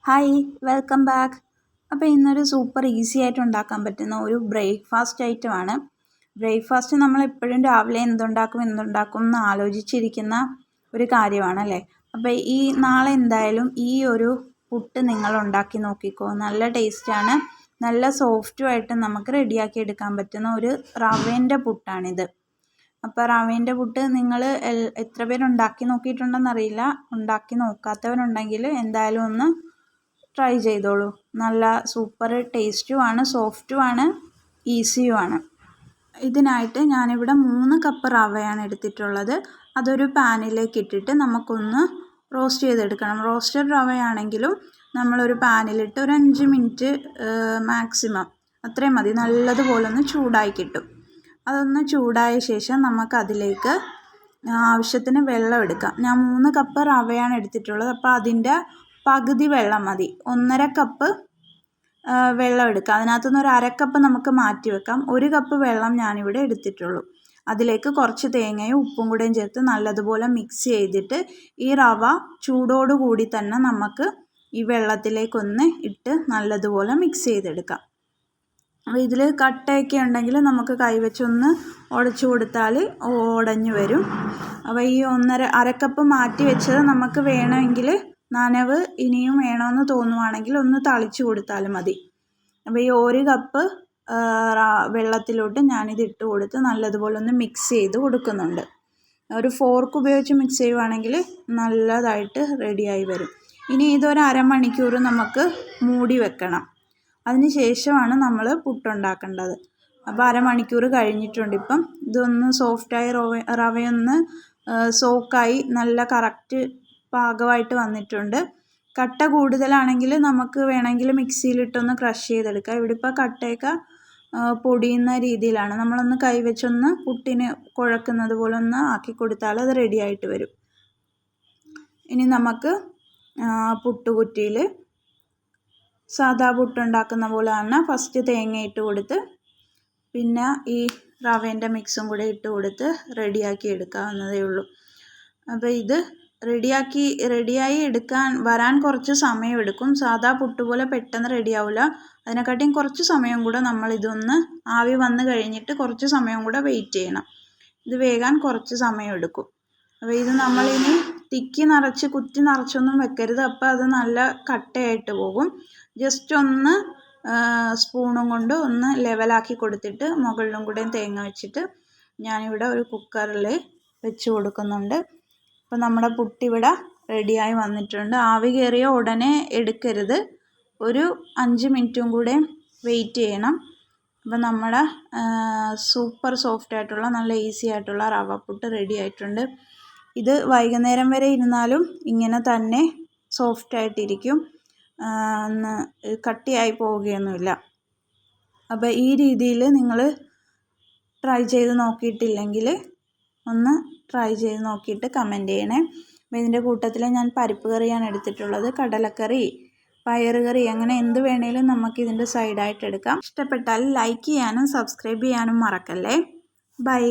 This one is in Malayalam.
Hi welcome back. അപ്പോൾ ഇന്നൊരു സൂപ്പർ ഈസി ആയിട്ട് ഉണ്ടാക്കാൻ പറ്റുന്ന ഒരു ബ്രേക്ക്ഫാസ്റ്റ് ഐറ്റമാണ്. ബ്രേക്ക്ഫാസ്റ്റ് നമ്മൾ എപ്പോഴും രാവിലെ എന്തുണ്ടാക്കും എന്ന് ആലോചിച്ചിരിക്കുന്ന ഒരു കാര്യമാണല്ലേ. അപ്പോൾ ഈ നാളെ എന്തായാലും ഈ ഒരു പുട്ട് നിങ്ങൾ ഉണ്ടാക്കി നോക്കിക്കോ. നല്ല ടേസ്റ്റാണ്, നല്ല സോഫ്റ്റുമായിട്ട് നമുക്ക് റെഡിയാക്കി എടുക്കാൻ പറ്റുന്ന ഒരു റവേൻ്റെ പുട്ടാണിത്. അപ്പോൾ റവേൻ്റെ പുട്ട് നിങ്ങൾ എത്ര പേര് ഉണ്ടാക്കി നോക്കിയിട്ടുണ്ടെന്നറിയില്ല. ഉണ്ടാക്കി നോക്കാത്തവരുണ്ടെങ്കിൽ എന്തായാലും ഒന്ന് ട്രൈ ചെയ്തോളൂ. നല്ല സൂപ്പർ ടേസ്റ്റുമാണ്, സോഫ്റ്റുമാണ്, ഈസിയുമാണ്. ഇതിനായിട്ട് ഞാനിവിടെ 3 കപ്പ് റവയാണ് എടുത്തിട്ടുള്ളത്. അതൊരു പാനിലേക്ക് ഇട്ടിട്ട് നമുക്കൊന്ന് റോസ്റ്റ് ചെയ്തെടുക്കണം. റോസ്റ്റഡ് റവയാണെങ്കിലും നമ്മളൊരു പാനിലിട്ട് ഒരു 5 മിനിറ്റ് മാക്സിമം അത്രയും മതി, നല്ലതുപോലെ ഒന്ന് ചൂടായി കിട്ടും. അതൊന്ന് ചൂടായ ശേഷം നമുക്കതിലേക്ക് ആവശ്യത്തിന് വെള്ളം എടുക്കാം. ഞാൻ 3 കപ്പ് റവയാണ് എടുത്തിട്ടുള്ളത്. അപ്പോൾ അതിൻ്റെ പകുതി വെള്ളം മതി. 1.5 കപ്പ് വെള്ളം എടുക്കുക. അതിനകത്തുനിന്ന് ഒരു 1/2 കപ്പ് നമുക്ക് മാറ്റി വെക്കാം. 1 കപ്പ് വെള്ളം ഞാനിവിടെ എടുത്തിട്ടുള്ളൂ. അതിലേക്ക് കുറച്ച് തേങ്ങയും ഉപ്പും കൂടെയും ചേർത്ത് നല്ലതുപോലെ മിക്സ് ചെയ്തിട്ട് ഈ റവ ചൂടോടുകൂടി തന്നെ നമുക്ക് ഈ വെള്ളത്തിലേക്കൊന്ന് ഇട്ട് നല്ലതുപോലെ മിക്സ് ചെയ്തെടുക്കാം. അപ്പോൾ ഇതിൽ കട്ടയൊക്കെ ഉണ്ടെങ്കിൽ നമുക്ക് കൈവച്ചൊന്ന് ഉടച്ചു കൊടുത്താൽ ഉടഞ്ഞു വരും. അപ്പോൾ ഈ 1.5 കപ്പ് മാറ്റി വെച്ചത് നമുക്ക് വേണമെങ്കിൽ നനവ് ഇനിയും വേണമെന്ന് തോന്നുവാണെങ്കിൽ ഒന്ന് തളിച്ചു കൊടുത്താലും മതി. അപ്പോൾ ഈ 1 കപ്പ് വെള്ളത്തിലോട്ട് ഞാനിത് ഇട്ട് കൊടുത്ത് നല്ലതുപോലെ ഒന്ന് മിക്സ് ചെയ്ത് കൊടുക്കുന്നുണ്ട്. ഒരു ഫോർക്ക് ഉപയോഗിച്ച് മിക്സ് ചെയ്യുവാണെങ്കിൽ നല്ലതായിട്ട് റെഡിയായി വരും. ഇനി ഇതൊരു അരമണിക്കൂർ നമുക്ക് മൂടി വെക്കണം. അതിന് ശേഷമാണ് നമ്മൾ പുട്ടുണ്ടാക്കേണ്ടത്. അപ്പോൾ അരമണിക്കൂർ കഴിഞ്ഞിട്ടുണ്ട്. ഇപ്പം ഇതൊന്ന് സോഫ്റ്റായി റവയൊന്ന് സോക്കായി നല്ല കറക്റ്റ് പാകമായിട്ട് വന്നിട്ടുണ്ട്. കട്ട കൂടുതലാണെങ്കിൽ നമുക്ക് വേണമെങ്കിൽ മിക്സിയിലിട്ടൊന്ന് ക്രഷ് ചെയ്തെടുക്കാം. ഇവിടെ ഇപ്പോൾ കട്ടയൊക്കെ പൊടിയുന്ന രീതിയിലാണ്. നമ്മളൊന്ന് കൈവച്ചൊന്ന് പുട്ടിന് കുഴക്കുന്നത് പോലെ ഒന്ന് ആക്കി കൊടുത്താൽ അത് റെഡിയായിട്ട് വരും. ഇനി നമുക്ക് പുട്ടുകുറ്റിയിൽ സാദാ പുട്ടുണ്ടാക്കുന്ന പോലെ തന്നെ ഫസ്റ്റ് തേങ്ങ ഇട്ട് കൊടുത്ത് പിന്നെ ഈ റവേൻ്റെ മിക്സും കൂടെ ഇട്ട് കൊടുത്ത് റെഡിയാക്കി എടുക്കാവുന്നതേ ഉള്ളൂ. അപ്പോൾ ഇത് റെഡിയായി വരാൻ കുറച്ച് സമയമെടുക്കും. സാദാ പുട്ട് പോലെ പെട്ടെന്ന് റെഡിയാവില്ല. അതിനെക്കാട്ടിയും കുറച്ച് സമയം കൂടെ നമ്മളിതൊന്ന് ആവി വന്ന് കഴിഞ്ഞിട്ട് കുറച്ച് സമയം കൂടെ വെയിറ്റ് ചെയ്യണം. ഇത് വേകാൻ കുറച്ച് സമയമെടുക്കും. അപ്പോൾ ഇത് നമ്മളിനി കുത്തി നിറച്ചൊന്നും വെക്കരുത്. അപ്പോൾ അത് നല്ല കട്ടയായിട്ട് പോകും. ജസ്റ്റ് ഒന്ന് സ്പൂണും കൊണ്ട് ഒന്ന് ലെവലാക്കി കൊടുത്തിട്ട് മുകളിലും കൂടെ തേങ്ങ വെച്ചിട്ട് ഞാനിവിടെ ഒരു കുക്കറിൽ വെച്ച് കൊടുക്കുന്നുണ്ട്. അപ്പോൾ നമ്മുടെ പുട്ടിവിടെ റെഡിയായി വന്നിട്ടുണ്ട്. ആവി കയറിയ ഉടനെ എടുക്കരുത്, ഒരു 5 മിനിറ്റും കൂടെ വെയിറ്റ് ചെയ്യണം. അപ്പോൾ നമ്മുടെ സൂപ്പർ സോഫ്റ്റ് ആയിട്ടുള്ള നല്ല ഈസി ആയിട്ടുള്ള റവ പുട്ട് റെഡി ആയിട്ടുണ്ട്. ഇത് വൈകുന്നേരം വരെ ഇരുന്നാലും ഇങ്ങനെ തന്നെ സോഫ്റ്റായിട്ടിരിക്കും, കട്ടിയായി പോവുകയൊന്നുമില്ല. അപ്പോൾ ഈ രീതിയിൽ നിങ്ങൾ ട്രൈ ചെയ്ത് നോക്കിയിട്ടില്ലെങ്കിൽ ഒന്ന് ട്രൈ ചെയ്ത് നോക്കിയിട്ട് കമൻറ്റ് ചെയ്യണേ. അപ്പോൾ ഇതിൻ്റെ കൂട്ടത്തിൽ ഞാൻ പരിപ്പ് കറിയാണ് എടുത്തിട്ടുള്ളത്. കടലക്കറി, പയറുകറി, അങ്ങനെ എന്ത് വേണേലും നമുക്ക് ഇതിൻ്റെ സൈഡായിട്ട് എടുക്കാം. ഇഷ്ടപ്പെട്ടാൽ ലൈക്ക് ചെയ്യാനും സബ്സ്ക്രൈബ് ചെയ്യാനും മറക്കല്ലേ. ബൈ.